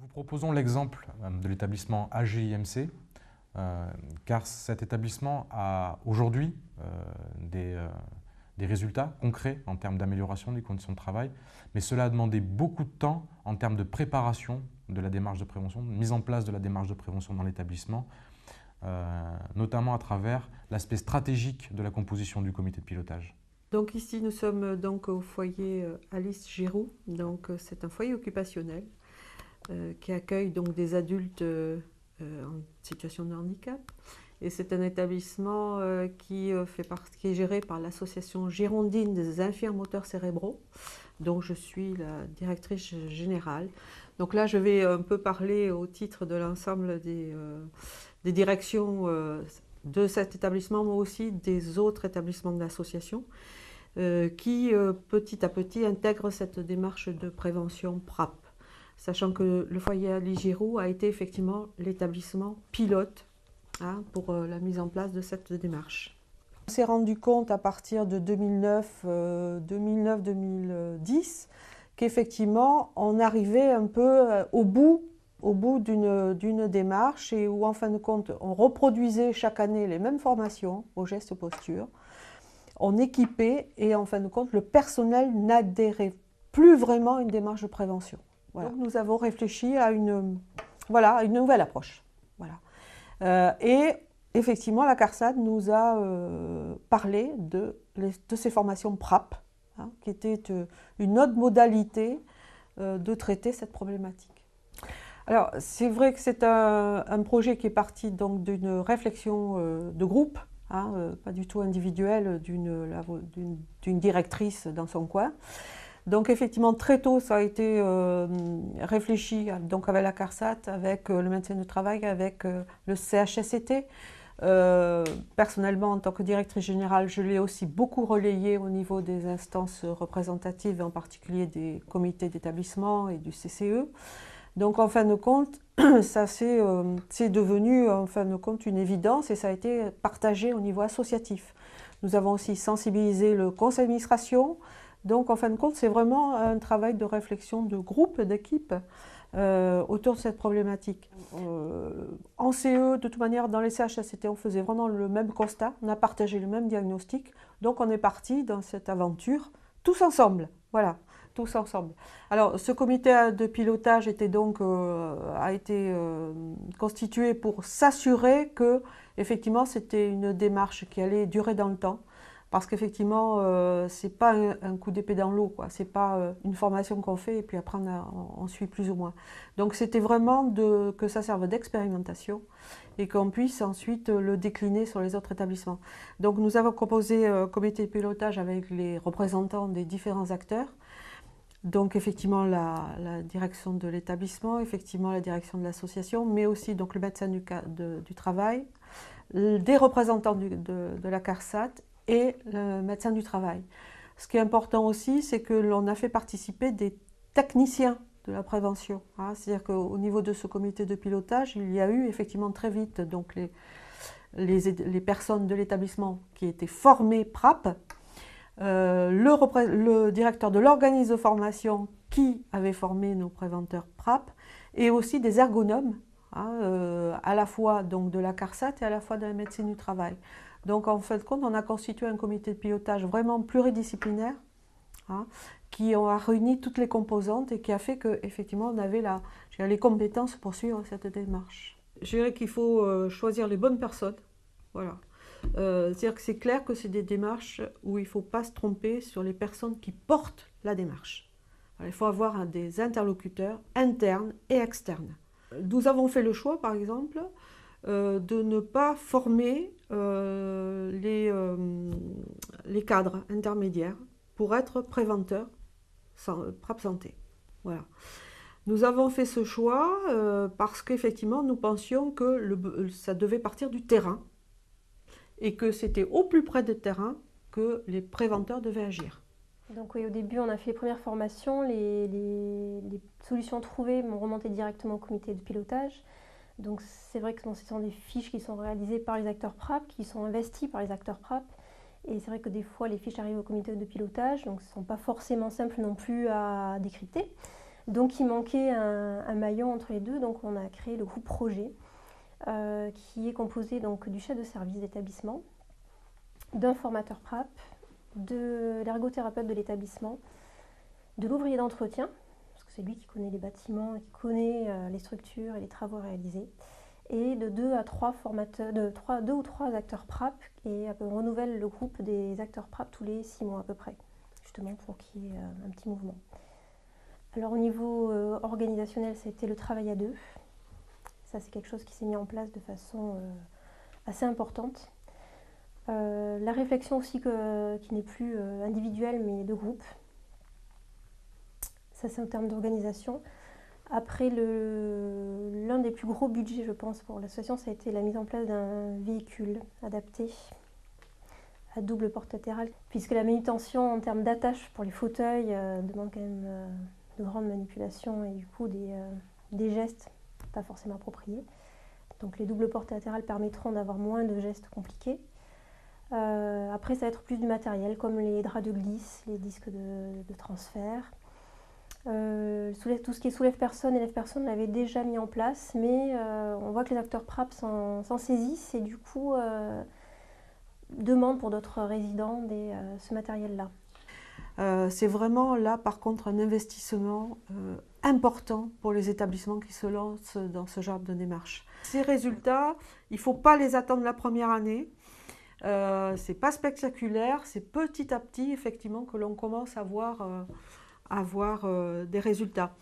vous proposons l'exemple de l'établissement AGIMC, car cet établissement a aujourd'hui des résultats concrets en termes d'amélioration des conditions de travail, mais cela a demandé beaucoup de temps en termes de préparation de la démarche de prévention, de mise en place de la démarche de prévention dans l'établissement, notamment à travers l'aspect stratégique de la composition du comité de pilotage. Donc ici, nous sommes donc au foyer Alice Giroux. Donc c'est un foyer occupationnel qui accueille donc des adultes en situation de handicap. Et c'est un établissement qui est géré par l'association girondine des infirmes moteurs cérébraux, dont je suis la directrice générale. Donc là, je vais un peu parler au titre de l'ensemble des directions de cet établissement, mais aussi des autres établissements de l'association, qui petit à petit intègrent cette démarche de prévention PRAP, sachant que le foyer Alice Giroux a été effectivement l'établissement pilote pour la mise en place de cette démarche. On s'est rendu compte à partir de 2009-2010 qu'effectivement on arrivait un peu au bout d'une démarche et où en fin de compte on reproduisait chaque année les mêmes formations aux gestes postures, on équipait et en fin de compte le personnel n'adhérait plus vraiment à une démarche de prévention. Voilà. Donc nous avons réfléchi à une nouvelle approche. Voilà. Et effectivement, la CARSAT nous a parlé de ces formations PRAP, qui était une autre modalité de traiter cette problématique. Alors, c'est vrai que c'est un projet qui est parti donc d'une réflexion de groupe, pas du tout individuelle, d'une directrice dans son coin. Donc effectivement, très tôt, ça a été réfléchi donc avec la CARSAT, avec le médecin du travail, avec le CHSCT. Personnellement, en tant que directrice générale, je l'ai aussi beaucoup relayé au niveau des instances représentatives, en particulier des comités d'établissement et du CCE. Donc en fin de compte, c'est devenu en fin de compte une évidence et ça a été partagé au niveau associatif. Nous avons aussi sensibilisé le conseil d'administration. Donc, en fin de compte, c'est vraiment un travail de réflexion de groupe, d'équipe autour de cette problématique. En CE, de toute manière, dans les CHSCT, on faisait vraiment le même constat, on a partagé le même diagnostic. Donc, on est parti dans cette aventure tous ensemble. Voilà, tous ensemble. Alors, ce comité de pilotage a été constitué pour s'assurer que, effectivement, c'était une démarche qui allait durer dans le temps. Parce qu'effectivement, ce n'est pas un coup d'épée dans l'eau, ce n'est pas une formation qu'on fait et puis après on suit plus ou moins. Donc c'était vraiment que ça serve d'expérimentation et qu'on puisse ensuite le décliner sur les autres établissements. Donc nous avons proposé un comité de pilotage avec les représentants des différents acteurs. Donc effectivement la direction de l'établissement, effectivement la direction de l'association, mais aussi donc, le médecin du travail, des représentants de la CARSAT, et le médecin du travail. Ce qui est important aussi, c'est que l'on a fait participer des techniciens de la prévention. C'est-à-dire qu'au niveau de ce comité de pilotage, il y a eu effectivement très vite donc les personnes de l'établissement qui étaient formées PRAP, le directeur de l'organisme de formation qui avait formé nos préventeurs PRAP, et aussi des ergonomes, à la fois donc, de la CARSAT et à la fois de la médecine du travail. Donc en fin de compte, on a constitué un comité de pilotage vraiment pluridisciplinaire qui a réuni toutes les composantes et qui a fait qu'effectivement on avait les compétences pour suivre cette démarche. Je dirais qu'il faut choisir les bonnes personnes. Voilà. C'est-à-dire que c'est clair que c'est des démarches où il ne faut pas se tromper sur les personnes qui portent la démarche. Alors, il faut avoir des interlocuteurs internes et externes. Nous avons fait le choix, par exemple, de ne pas former les cadres intermédiaires pour être préventeurs PRAP santé. Voilà. Nous avons fait ce choix parce qu'effectivement nous pensions que ça devait partir du terrain et que c'était au plus près du terrain que les préventeurs devaient agir. Donc oui, au début on a fait les premières formations, les solutions trouvées m'ont remonté directement au comité de pilotage. Donc c'est vrai que ce sont des fiches qui sont réalisées par les acteurs PRAP, qui sont investies par les acteurs PRAP. Et c'est vrai que des fois les fiches arrivent au comité de pilotage, donc ce ne sont pas forcément simples non plus à décrypter. Donc il manquait un maillon entre les deux, donc on a créé le groupe projet, qui est composé donc du chef de service d'établissement, d'un formateur PRAP, de l'ergothérapeute de l'établissement, de l'ouvrier d'entretien, parce que c'est lui qui connaît les bâtiments, qui connaît les structures et les travaux réalisés, et de 2 ou 3 acteurs PRAP, et on renouvelle le groupe des acteurs PRAP tous les 6 mois à peu près, justement pour qu'il y ait un petit mouvement. Alors au niveau organisationnel, c'était le travail à 2. Ça, c'est quelque chose qui s'est mis en place de façon assez importante. La réflexion aussi qui n'est plus individuelle mais de groupe. Ça, c'est en termes d'organisation. Après, l'un des plus gros budgets, je pense, pour l'association, ça a été la mise en place d'un véhicule adapté à double porte latérale, puisque la manutention en termes d'attache pour les fauteuils demande quand même de grandes manipulations et du coup des gestes pas forcément appropriés. Donc les doubles portes latérales permettront d'avoir moins de gestes compliqués. Après, ça va être plus du matériel, comme les draps de glisse, les disques de transfert. Tout ce qui est soulève-personne, élève-personne, on l'avait déjà mis en place, mais on voit que les acteurs PRAP s'en saisissent et du coup demandent pour d'autres résidents ce matériel-là. C'est vraiment là, par contre, un investissement important pour les établissements qui se lancent dans ce genre de démarche. Ces résultats, il ne faut pas les attendre la première année. C'est pas spectaculaire, c'est petit à petit, effectivement, que l'on commence à voir des résultats.